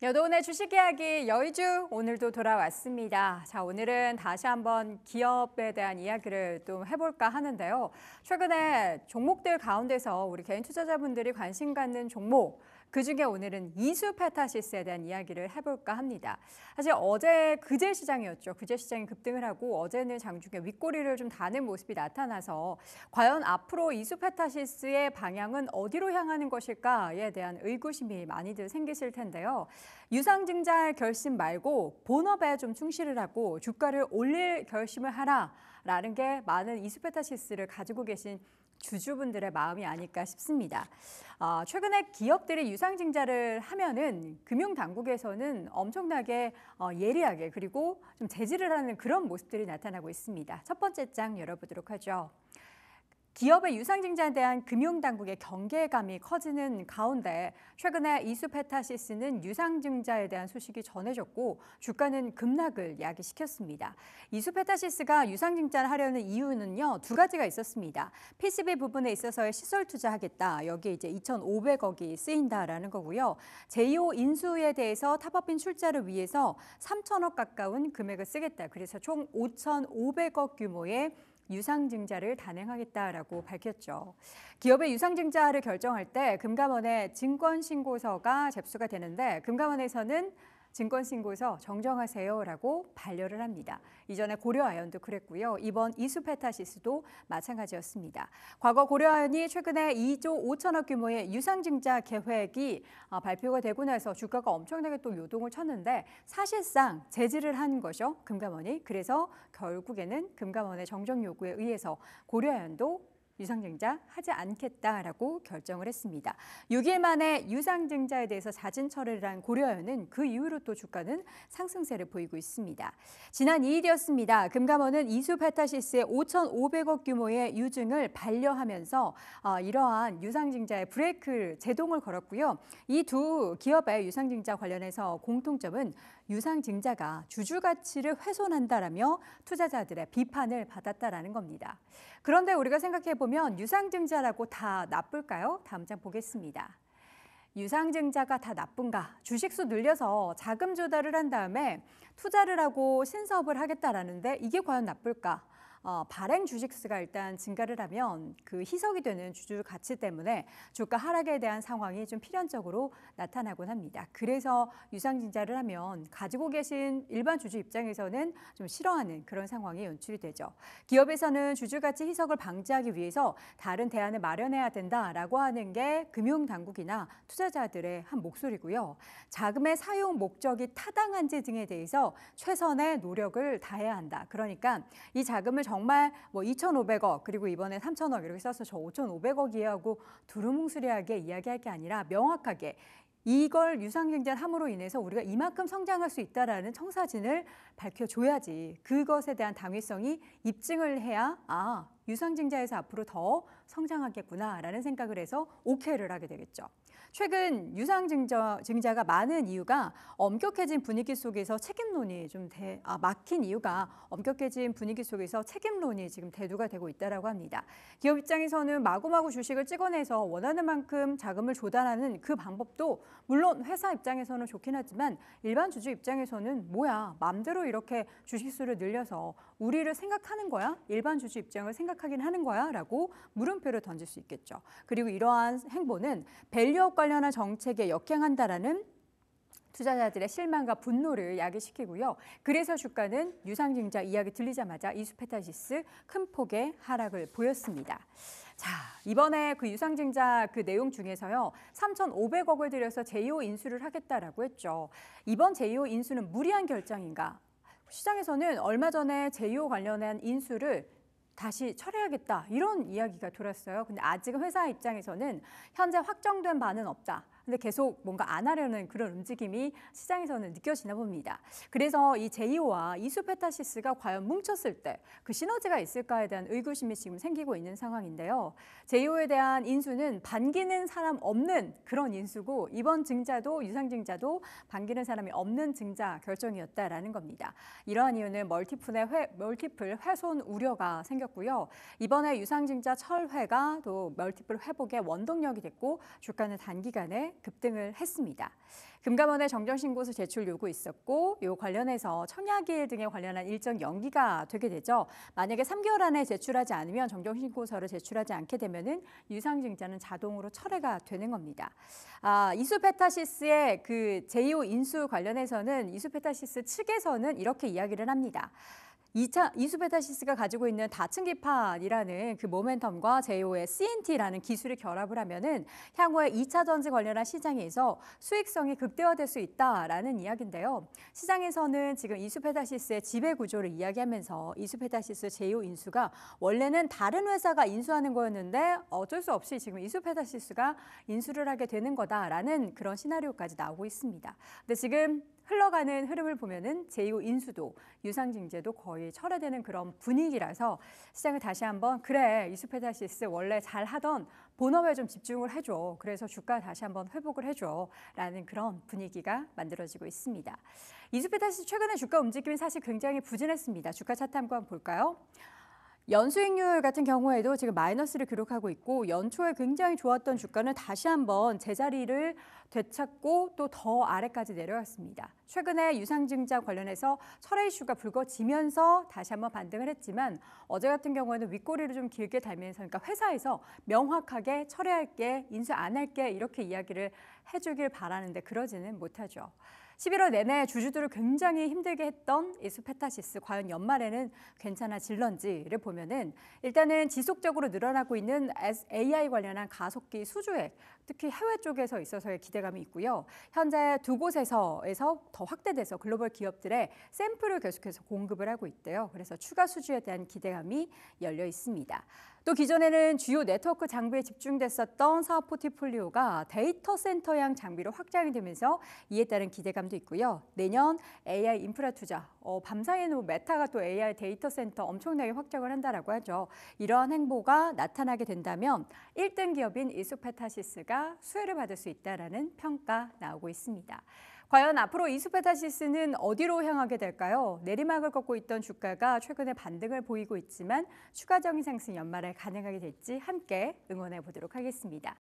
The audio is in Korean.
여도은의 주식 이야기 여의주 오늘도 돌아왔습니다. 자, 오늘은 다시 한번 기업에 대한 이야기를 좀 해볼까 하는데요. 최근에 종목들 가운데서 우리 개인 투자자분들이 관심 갖는 종목, 그중에 오늘은 이수페타시스에 대한 이야기를 해볼까 합니다. 사실 그제 시장이었죠. 그제 시장이 급등을 하고 어제는 장중에 윗꼬리를 좀 다는 모습이 나타나서 과연 앞으로 이수페타시스의 방향은 어디로 향하는 것일까에 대한 의구심이 많이들 생기실 텐데요. 유상증자할 결심 말고 본업에 좀 충실을 하고 주가를 올릴 결심을 하라라는 게 많은 이수페타시스를 가지고 계신 주주분들의 마음이 아닐까 싶습니다. 최근에 기업들이 유상증자를 하면은 금융당국에서는 엄청나게 예리하게 그리고 좀 제지를 하는 그런 모습들이 나타나고 있습니다. 첫 번째 장 열어보도록 하죠. 기업의 유상증자에 대한 금융당국의 경계감이 커지는 가운데 최근에 이수페타시스는 유상증자에 대한 소식이 전해졌고 주가는 급락을 야기시켰습니다. 이수페타시스가 유상증자를 하려는 이유는요, 두 가지가 있었습니다. PCB 부분에 있어서의 시설 투자하겠다. 여기에 이제 2,500억이 쓰인다라는 거고요. 제2호 인수에 대해서 탑업인 출자를 위해서 3,000억 가까운 금액을 쓰겠다. 그래서 총 5,500억 규모의 유상증자를 단행하겠다라고 밝혔죠. 기업의 유상증자를 결정할 때 금감원에 증권신고서가 접수가 되는데 금감원에서는 증권신고서 정정하세요라고 반려를 합니다. 이전에 고려아연도 그랬고요. 이번 이수페타시스도 마찬가지였습니다. 과거 고려아연이 최근에 2조 5천억 규모의 유상증자 계획이 발표가 되고 나서 주가가 엄청나게 또 요동을 쳤는데 사실상 제지를 한 거죠. 금감원이. 그래서 결국에는 금감원의 정정 요구에 의해서 고려아연도 유상증자 하지 않겠다라고 결정을 했습니다. 6일 만에 유상증자에 대해서 자진 처리를 한 고려아연은 그 이후로 또 주가는 상승세를 보이고 있습니다. 지난 2일이었습니다. 금감원은 이수페타시스의 5,500억 규모의 유증을 반려하면서 이러한 유상증자의 브레이크 제동을 걸었고요. 이 두 기업의 유상증자 관련해서 공통점은 유상증자가 주주 가치를 훼손한다라며 투자자들의 비판을 받았다라는 겁니다. 그런데 우리가 생각해 보면 유상증자라고 다 나쁠까요? 다음 장 보겠습니다. 유상증자가 다 나쁜가? 주식수 늘려서 자금 조달을 한 다음에 투자를 하고 신사업을 하겠다라는데 이게 과연 나쁠까? 발행 주식수가 일단 증가를 하면 그 희석이 되는 주주 가치 때문에 주가 하락에 대한 상황이 좀 필연적으로 나타나곤 합니다. 그래서 유상증자를 하면 가지고 계신 일반 주주 입장에서는 좀 싫어하는 그런 상황이 연출이 되죠. 기업에서는 주주 가치 희석을 방지하기 위해서 다른 대안을 마련해야 된다라고 하는 게 금융당국이나 투자자들의 한 목소리고요. 자금의 사용 목적이 타당한지 등에 대해서 최선의 노력을 다해야 한다. 그러니까 이 자금을 정말 2,500억 그리고 이번에 3,000억 이렇게 써서 저 5,500억이에요 하고 두루뭉술하게 이야기할 게 아니라 명확하게 이걸 유상증자를 함으로 인해서 우리가 이만큼 성장할 수 있다라는 청사진을 밝혀줘야지 그것에 대한 당위성이 입증을 해야 유상증자에서 앞으로 더 성장하겠구나라는 생각을 해서 오케이를 하게 되겠죠. 최근 유상증자가 많은 이유가 엄격해진 분위기 속에서 책임론이 막힌 이유가 엄격해진 분위기 속에서 책임론이 지금 대두가 되고 있다라고 합니다. 기업 입장에서는 마구마구 주식을 찍어내서 원하는 만큼 자금을 조달하는 그 방법도 물론 회사 입장에서는 좋긴 하지만 일반 주주 입장에서는 뭐야 맘대로 이렇게 주식수를 늘려서 우리를 생각하는 거야? 일반 주주 입장을 생각하긴 하는 거야? 라고 물음표를 던질 수 있겠죠. 그리고 이러한 행보는 밸류업 관련한 정책에 역행한다라는 투자자들의 실망과 분노를 야기시키고요. 그래서 주가는 유상증자 이야기 들리자마자 이수페타시스 큰 폭의 하락을 보였습니다. 자, 이번에 그 유상증자 그 내용 중에서요. 3,500억을 들여서 제2호 인수를 하겠다라고 했죠. 이번 제2호 인수는 무리한 결정인가? 시장에서는 얼마 전에 제2호 관련한 인수를 다시 철회하겠다 이런 이야기가 돌았어요. 근데 아직은 회사 입장에서는 현재 확정된 바는 없다. 근데 계속 뭔가 안 하려는 그런 움직임이 시장에서는 느껴지나 봅니다. 그래서 이 제2호와 이수페타시스가 과연 뭉쳤을 때 그 시너지가 있을까에 대한 의구심이 지금 생기고 있는 상황인데요. 제2호에 대한 인수는 반기는 사람 없는 그런 인수고 이번 증자도 유상증자도 반기는 사람이 없는 증자 결정이었다라는 겁니다. 이러한 이유는 멀티플 훼손 우려가 생겼고요. 이번에 유상증자 철회가 또 멀티플 회복의 원동력이 됐고 주가는 단기간에 급등을 했습니다. 금감원의 정정신고서 제출 요구 있었고 요 관련해서 청약일 등에 관련한 일정 연기가 되게 되죠. 만약에 3개월 안에 제출하지 않으면 정정신고서를 제출하지 않게 되면은 유상증자는 자동으로 철회가 되는 겁니다. 이수페타시스의 그 제2호 인수 관련해서는 이수페타시스 측에서는 이렇게 이야기를 합니다. 이수페타시스가 가지고 있는 다층기판이라는 그 모멘텀과 제2호의 CNT라는 기술을 결합을 하면은 향후에 2차 전지 관련한 시장에서 수익성이 극대화될 수 있다라는 이야기인데요. 시장에서는 지금 이수페타시스의 지배 구조를 이야기하면서 이수페타시스 제2호 인수가 원래는 다른 회사가 인수하는 거였는데 어쩔 수 없이 지금 이수페타시스가 인수를 하게 되는 거다라는 그런 시나리오까지 나오고 있습니다. 근데 지금 흘러가는 흐름을 보면은 제2호 인수도 유상증자도 거의 철회되는 그런 분위기라서 시장을 다시 한번 그래 이수페타시스 원래 잘하던 본업에 좀 집중을 해줘. 그래서 주가 다시 한번 회복을 해줘. 라는 그런 분위기가 만들어지고 있습니다. 이수페타시스 최근에 주가 움직임이 사실 굉장히 부진했습니다. 주가 차트 한번 볼까요? 연수익률 같은 경우에도 지금 마이너스를 기록하고 있고 연초에 굉장히 좋았던 주가는 다시 한번 제자리를 되찾고 또 더 아래까지 내려왔습니다. 최근에 유상증자 관련해서 철회 이슈가 불거지면서 다시 한번 반등을 했지만 어제 같은 경우에는 윗꼬리를 좀 길게 달면서 그러니까 회사에서 명확하게 철회할게, 인수 안 할게 이렇게 이야기를 해주길 바라는데 그러지는 못하죠. 11월 내내 주주들을 굉장히 힘들게 했던 이수페타시스 과연 연말에는 괜찮아질런지를 보면은 일단은 지속적으로 늘어나고 있는 AI 관련한 가속기 수주액 특히 해외 쪽에서 있어서의 기대감이 있고요. 현재 두 곳에서 더 확대돼서 글로벌 기업들의 샘플을 계속해서 공급을 하고 있대요. 그래서 추가 수주에 대한 기대감이 열려 있습니다. 또 기존에는 주요 네트워크 장비에 집중됐었던 사업 포트폴리오가 데이터 센터형 장비로 확장이 되면서 이에 따른 기대감도 있고요. 내년 AI 인프라 투자, 밤사이에는 메타가 또 AI 데이터 센터 엄청나게 확장을 한다라고 하죠. 이러한 행보가 나타나게 된다면 1등 기업인 이수페타시스가 수혜를 받을 수 있다라는 평가 나오고 있습니다. 과연 앞으로 이수페타시스는 어디로 향하게 될까요? 내리막을 걷고 있던 주가가 최근에 반등을 보이고 있지만 추가적인 상승 연말에 가능하게 될지 함께 응원해 보도록 하겠습니다.